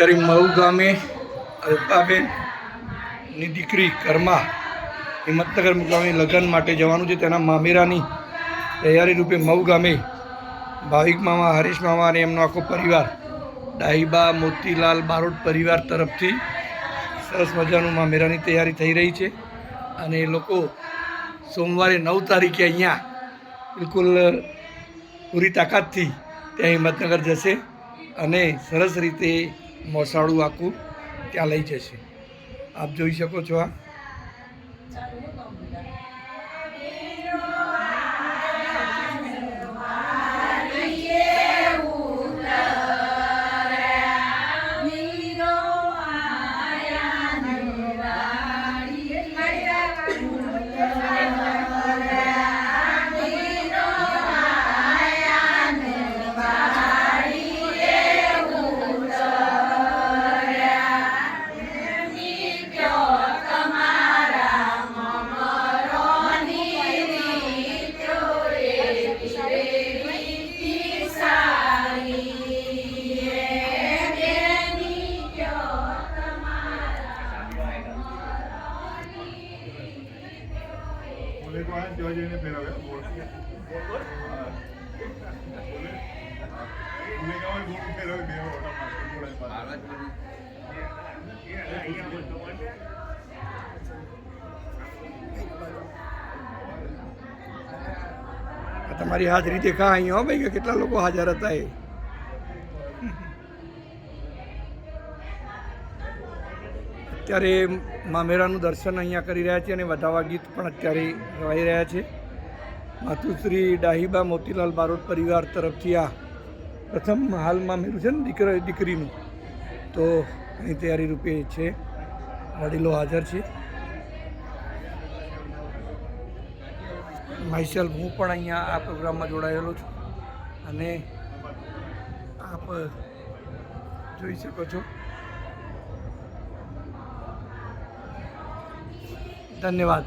અત્યારે મહુ ગામે અલ્પાબેનની દીકરી કર્મા હિંમતનગર મુકામે લગ્ન માટે જવાનું છે. તેના મામેરાની તૈયારી રૂપે મહુ ગામે ભાવિક મામા, હરીશ મામા અને એમનો આખો પરિવાર, ડાહીબા મોતીલાલ બારોટ પરિવાર તરફથી સરસ મજાનું મામેરાની તૈયારી થઈ રહી છે. અને એ લોકો સોમવારે 9 તારીખે અહીંયા બિલકુલ પૂરી તાકાતથી ત્યાં હિંમતનગર જશે અને સરસ રીતે મોસાળું આખું ત્યાં લઈ જશે. આપ જોઈ શકો છો. આ તમારી હાજરી દેખા અહીંયા હો ભાઈ, કે કેટલા લોકો હાજર હતા. એ અત્યારે મામેરાનું દર્શન અહીંયા કરી રહ્યા છે અને વધાવા ગીત પણ અત્યારે ગવાઈ રહ્યા છે. માતુશ્રી ડાહીબા મોતીલાલ બારોટ પરિવાર તરફથી આ પ્રથમ હાલ મામેરું છે ને દીકરીનું, તો એની તૈયારી રૂપે છે. વડીલો હાજર છે. માયસેલ્ફ હું પણ અહીંયા આ પ્રોગ્રામમાં જોડાયેલો છું અને આપ જોઈ શકો છો. ધન્યવાદ.